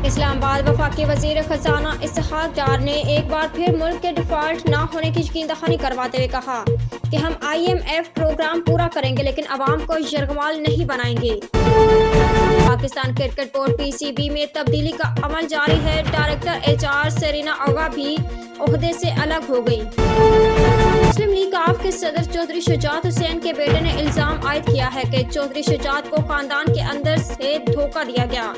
اسلام آباد وفاقی وزیر خزانہ اسحاق ڈار نے ایک بار پھر ملک کے ڈیفالٹ نہ ہونے کی یقین دہانی کرواتے ہوئے کہا کہ ہم IMF پروگرام پورا کریں گے لیکن عوام کو یرغمال نہیں بنائیں گے۔ پاکستان کرکٹ بورڈ PCB میں تبدیلی کا عمل جاری ہے۔ ڈائریکٹر HR سرینا اوگا بھی عہدے سے الگ ہو گئی۔ مسلم لیگ آف کے صدر چودھری شجاعت حسین کے بیٹے نے الزام عائد کیا ہے کہ چودھری شجاعت کو خاندان کے اندر سے دھوکہ دیا گیا۔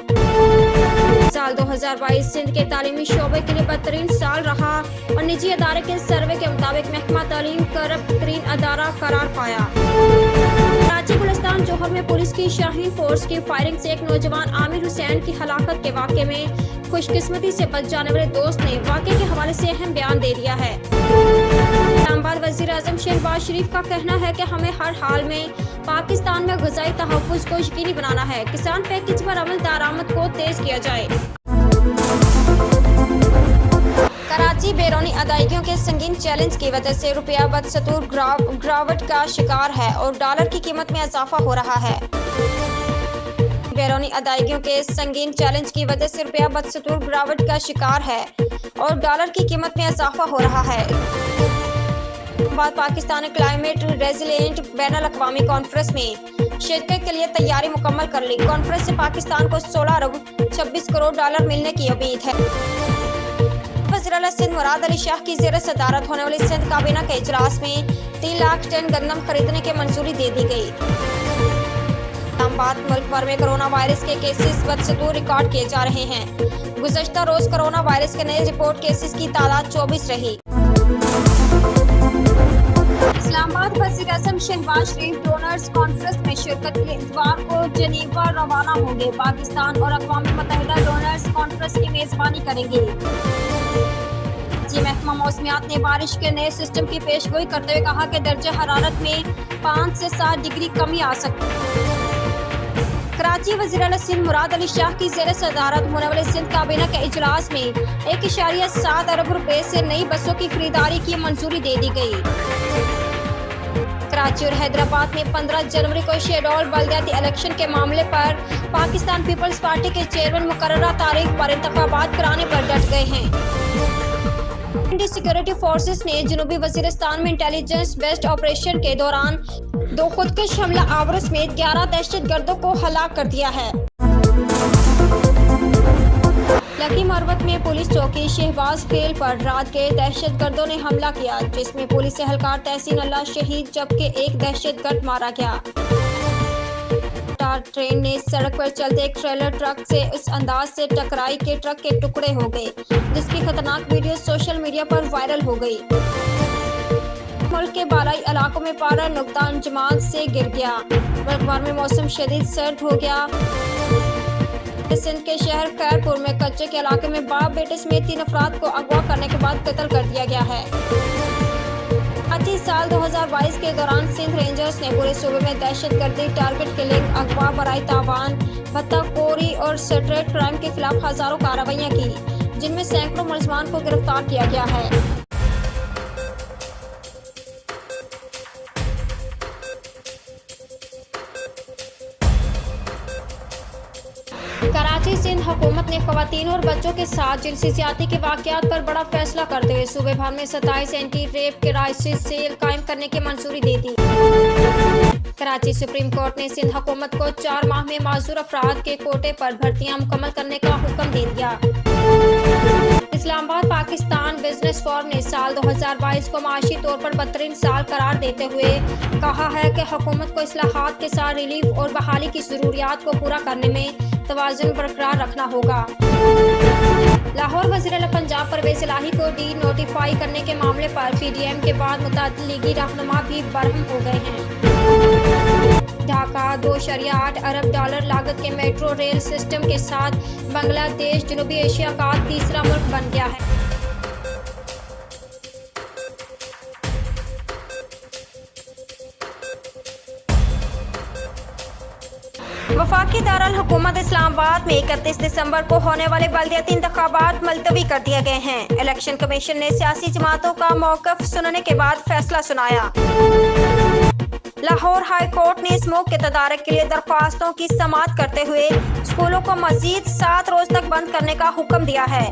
سال 2022 سندھ کے تعلیمی شعبے کے لیے بدترین سال رہا اور نجی ادارے کے سروے کے مطابق محکمہ تعلیم کرپٹ ترین ادارہ قرار پایا۔ کراچی گلستان جوہر میں پولیس کی شاہین فورس کی فائرنگ سے ایک نوجوان عامر حسین کی ہلاکت کے واقعے میں خوش قسمتی سے بچ جانے والے دوست نے واقعے کے حوالے سے اہم بیان دے دیا ہے۔ اسلام آباد وزیر اعظم شہباز شریف کا کہنا ہے کہ ہمیں ہر حال میں پاکستان میں غذائی تحفظ کو یقینی بنانا ہے۔ کسان پیکج پر عمل درآمد کو تیز کیا جائے۔ کراچی بیرونی ادائیگیوں کے سنگین چیلنج کی وجہ سے روپیہ بدستور گراوٹ کا شکار ہے اور ڈالر کی قیمت میں اضافہ ہو رہا ہے۔ بیرونی ادائیگیوں کے سنگین چیلنج کی وجہ سے روپیہ بدستور گراوٹ کا شکار ہے اور ڈالر کی قیمت میں اضافہ ہو رہا ہے۔ بعد پاکستان نے کلائمیٹ ریزیلینٹ بین الاقوامی کانفرنس میں شرکت کے لیے تیاری مکمل کر لی۔ کانفرنس سے پاکستان کو 16 ارب 26 کروڑ ڈالر ملنے کی امید ہے۔ وزیر اعلیٰ سندھ مراد علی شاہ کی زیر صدارت ہونے والی سندھ کابینہ کے اجلاس میں 3 لاکھ ٹن گندم خریدنے کی منظوری دے دی گئی۔ اسلام آباد ملک بھر میں کرونا وائرس کے کیسز بدستور ریکارڈ کیے جا رہے ہیں۔ گزشتہ روز کرونا وائرس کے نئے رپورٹ کیسز کی تعداد 24 رہی۔ اسلام آباد وزیر اعظم شہباز شریف ڈونرز کانفرنس میں شرکت کے لیے اتوار کو جنیوا روانہ ہوں گے۔ پاکستان اور اقوام متحدہ ڈونرز کانفرنس کی میزبانی کریں گے۔ محکمہ موسمیات نے بارش کے نئے سسٹم کی پیش گوئی کرتے ہوئے کہا کہ درجہ حرارت میں 5 سے 7 ڈگری کمی آ سکتی ہے۔ کراچی وزیر اعلیٰ سندھ مراد علی شاہ کی زیر صدارت ہونے والے سندھ کابینہ کے اجلاس میں 1.7 ارب روپے سے نئی بسوں کی خریداری کی منظوری دے دی گئی۔ کراچی اور حیدرآباد میں 15 جنوری کو شیڈول بلدیاتی الیکشن کے معاملے پر پاکستان پیپلز پارٹی کے چیئرمین مقررہ تاریخ پر انتخابات کرانے پر ڈٹ گئے ہیں۔ انڈی سیکورٹی فورسز نے جنوبی وزیرستان میں انٹیلیجنس بیسڈ آپریشن کے دوران 2 خودکش حملہ آوروں سمیت 11 دہشت گردوں کو ہلاک کر دیا ہے۔ لکی مروت میں پولیس چوکی شہباز خیل پر رات کے دہشت گردوں نے حملہ کیا جس میں پولیس اہلکار تحسین اللہ شہید جبکہ ایک دہشت گرد مارا گیا۔ ٹرین نے سڑک پر چلتے ایک ٹریلر ٹرک سے اس انداز سے ٹکرائی کہ ٹرک کے ٹکڑے ہو گئے جس کی خطرناک ویڈیو سوشل میڈیا پر وائرل ہو گئی۔ ملک کے بالائی علاقوں میں پارہ نقطہ انجماد سے گر گیا۔ ملک بھر میں موسم شدید سرد ہو گیا۔ سندھ کے شہر خیرپور میں کچے کے علاقے میں باپ بیٹے سمیت 3 افراد کو اغوا کرنے کے بعد قتل کر دیا گیا ہے۔ سال 2022 کے دوران سندھ رینجرز نے پورے صوبے میں دہشت گردی ٹارگٹ کلنگ اغوا برائے تاوان بھتہ خوری اور سٹریٹ کرائم کے خلاف ہزاروں کارروائیاں کی جن میں سینکڑوں ملزمان کو گرفتار کیا گیا ہے۔ کراچی سندھ حکومت نے خواتین اور بچوں کے ساتھ جنسی زیادتی کے واقعات پر بڑا فیصلہ کرتے ہوئے صوبے بھر میں 27 اینٹی ریپ کرائسس سیل قائم کرنے کی منظوری دے دی۔ کراچی سپریم کورٹ نے سندھ حکومت کو 4 ماہ میں معذور افراد کے کوٹے پر بھرتیاں مکمل کرنے کا حکم دے دیا۔ اسلام آباد پاکستان بزنس فورم نے سال 2022 کو معاشی طور پر بدترین سال قرار دیتے ہوئے کہا ہے کہ حکومت کو اصلاحات کے ساتھ ریلیف اور بحالی کی ضروریات کو پورا کرنے میں توازن برقرار رکھنا ہوگا۔ لاہور وزیر اعلیٰ پنجاب پرویز الہی کو ڈی نوٹیفائی کرنے کے معاملے پر PDM کے بعد متعدد لیگی رہنما بھی برہم ہو گئے ہیں۔ ڈھاکہ 2.8 ارب ڈالر لاگت کے میٹرو ریل سسٹم کے ساتھ بنگلہ دیش جنوبی ایشیا کا تیسرا ملک بن گیا ہے۔ وفاقی دارالحکومت اسلام آباد میں 31 دسمبر کو ہونے والے بلدیاتی انتخابات ملتوی کر دیے گئے ہیں۔ الیکشن کمیشن نے سیاسی جماعتوں کا موقف سننے کے بعد فیصلہ سنایا۔ لاہور ہائی کورٹ نے اسموک کے تدارک کے لیے درخواستوں کی سماعت کرتے ہوئے اسکولوں کو مزید 7 روز تک بند کرنے کا حکم دیا ہے۔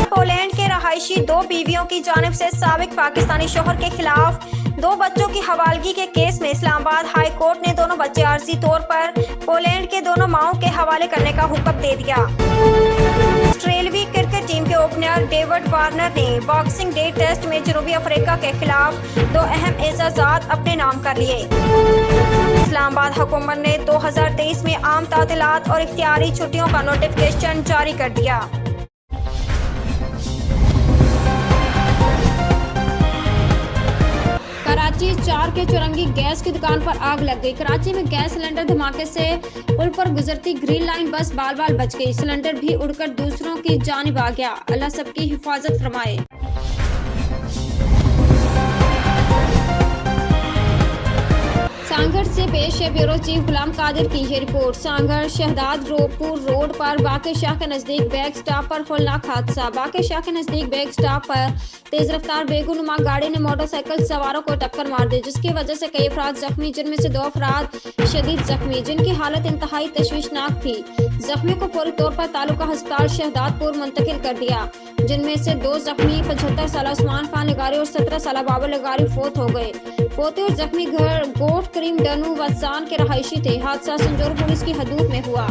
پولینڈ کے رہائشی 2 بیویوں کی جانب سے سابق پاکستانی شوہر کے خلاف 2 بچوں کی حوالگی کے کیس میں اسلام آباد ہائی کورٹ نے دونوں بچے عارضی طور پر پولینڈ کے دونوں ماؤں کے حوالے کرنے کا حکم دے دیا۔ آسٹریلوی کرکٹ ٹیم کے اوپنر ڈیوڈ وارنر نے باکسنگ ڈے ٹیسٹ میں جنوبی افریقہ کے خلاف 2 اہم اعزازات اپنے نام کر لیے۔ اسلام آباد حکومت نے 2023 میں عام تعطیلات اور اختیاری چھٹیوں کا نوٹیفکیشن جاری کر دیا۔ کراچی 4 کے چورنگی گیس کی دکان پر آگ لگ گئی۔ کراچی میں گیس سلنڈر دھماکے سے پل پر گزرتی گرین لائن بس بال بال بچ گئی۔ سلنڈر بھی اڑ کر دوسروں کی جانب آ گیا۔ اللہ سب کی حفاظت فرمائے۔ سانگڑ سے پیش ہے بیورو چیف غلام قادر کی یہ رپورٹ۔ سانگڑ شہداد پور روڈ پر باقی شاہ کے نزدیک بیک سٹاپ پر ہولناک حادثہ۔ باقی شاہ کے نزدیک بیک سٹاپ پر تیز رفتار بیگو نما گاڑی نے موٹر سائیکل سواروں کو ٹکر مار دی، جس کی وجہ سے کئی افراد زخمی، جن میں سے 2 افراد شدید زخمی، جن کی حالت انتہائی تشویشناک تھی۔ زخمیوں کو فوری طور پر تعلقہ ہسپتال شہداد پور منتقل کر دیا، جن میں سے 2 زخمی 75 سالہ عثمان خان لغاری اور 17 سالہ بابر لغاری فوت ہو گئے۔ فوتی اور زخمی گھر گوٹ کریم ڈنو وزان کے رہائشی تھے۔ حادثہ سنجور پولیس کی حدود میں ہوا۔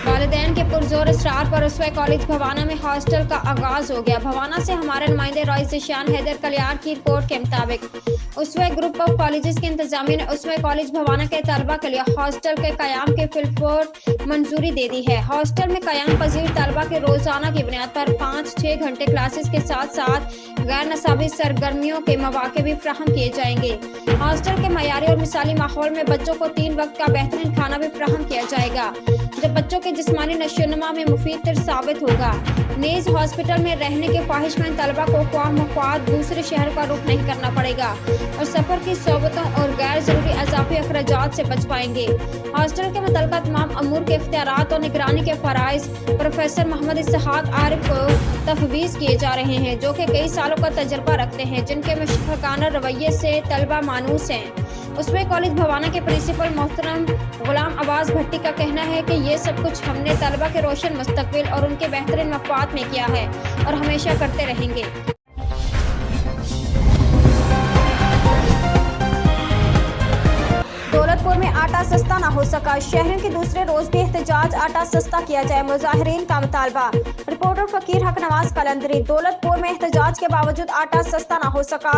والدین کے پرزور اصرار پر اسوہ کالج بھوانہ میں ہاسٹل کا آغاز ہو گیا۔ بھوانہ سے ہمارے نمائندے رائس ذیشان حیدر کلیار کی رپورٹ کے مطابق اسوہ گروپ آف کالجز کی انتظامیہ نے اسوہ کالج بھوانہ کے طلبہ کے لیے ہاسٹل کے قیام کے فلفور منظوری دے دی ہے۔ ہاسٹل میں قیام پذیر طلبہ کے روزانہ کی بنیاد پر 5-6 گھنٹے کلاسز کے ساتھ ساتھ غیر نصابی سرگرمیوں کے مواقع بھی فراہم کیے جائیں گے۔ ہاسٹل کے معیاری اور مثالی ماحول میں بچوں کو 3 وقت کا بہترین کھانا بھی فراہم کیا جائے گا، جو بچوں کے جسمانی نشو و نما میں مفید تر ثابت ہوگا۔ نیز ہاسپٹل میں رہنے کے خواہش مند طلبہ کو خواہ مخواہ دوسرے شہر کا رخ نہیں کرنا پڑے گا اور سفر کی صعوبتوں اور غیر ضروری اضافی اخراجات سے بچ پائیں گے۔ ہاسٹل کے متعلقہ تمام امور کے اختیارات اور نگرانی کے فرائض پروفیسر محمد اسحاق عارف کو تفویض کیے جا رہے ہیں، جو کہ کئی سالوں کا تجربہ رکھتے ہیں، جن کے مشفقانہ رویے سے طلبہ مانوس ہیں۔ اسوہ کالج بھوانہ کے پرنسپل محترم غلام عباس بھٹی کا کہنا ہے کہ یہ سب کچھ ہم نے طلبہ کے روشن مستقبل اور ان کے بہترین مفاد میں کیا ہے اور ہمیشہ کرتے رہیں گے۔ دولت پور میں آٹا سستا نہ ہو سکا، شہریوں کے دوسرے روز بھی احتجاج، آٹا سستا کیا جائے، مظاہرین کا مطالبہ۔ رپورٹر فقیر حق نواز قلندری۔ دولت پور میں احتجاج کے باوجود آٹا سستا نہ ہو سکا،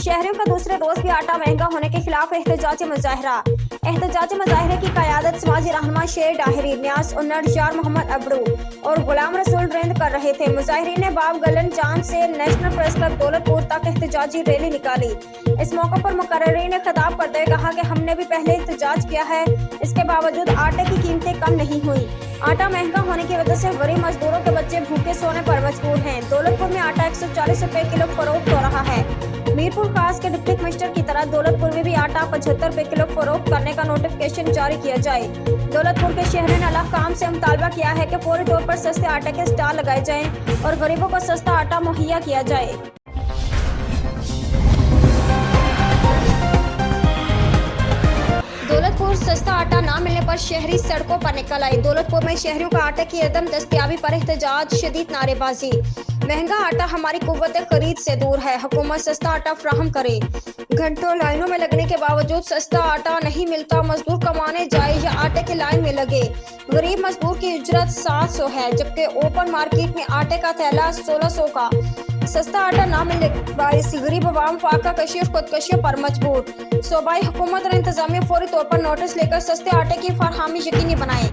شہریوں کا دوسرے روز بھی آٹا مہنگا ہونے کے خلاف احتجاجی مظاہرہ۔ احتجاجی مظاہرے کی قیادت سماجی رہنما شیر ڈاہری، نیاز انر، جار محمد ابرو اور غلام رسول رند کر رہے تھے۔ مظاہرین نے باب گلن چاند سے نیشنل پریس کلب دولت پور تک احتجاجی ریلی نکالی۔ اس موقع پر مقررین نے خطاب کرتے ہوئے کہا کہ ہم نے بھی پہلے احتجاج کیا ہے، اس کے باوجود آٹے کی قیمتیں کم نہیں ہوئی۔ آٹا مہنگا ہونے کی وجہ سے غریب مزدوروں کے بچے بھوکے سونے پر مجبور ہیں۔ دولت پور میں آٹا 140 روپے کلو فروخت ہو رہا ہے۔ میرپور خاص کے ڈپٹی کمشنر کی طرح دولت پور میں بھی آٹا 75 روپے کلو فروخت کرنے کا نوٹیفکیشن جاری کیا جائے۔ دولت پور کے شہریوں نے اللہ کام سے مطالبہ کیا ہے کہ فوری طور پر سستے آٹے کے اسٹال لگائے جائیں اور غریبوں کو سستا آٹا مہیا کیا جائے۔ دولت پور سستا آٹا نہ ملنے پر شہری سڑکوں پر نکل آئے۔ دولت پور میں شہریوں کا آٹے کی عدم دستیابی پر احتجاج، شدید نعرے بازی۔ مہنگا آٹا ہماری قوت خرید سے دور ہے، حکومت سستا آٹا فراہم کرے۔ گھنٹوں لائنوں میں لگنے کے باوجود سستا آٹا نہیں ملتا، مزدور کمانے جائے یا آٹے کی لائن میں لگے۔ غریب مزدور کی اجرت 700 ہے، جبکہ اوپن مارکیٹ میں آٹے کا تھیلا 1600 کا۔ سستا آٹا نہ ملنے کے باعث غریب عوام فاقہ کشی اور خودکشی پر مجبور۔ صوبائی حکومت اور انتظامیہ فوری طور پر نوٹس لے کر سستے آٹے کی فراہمی یقینی بنائے۔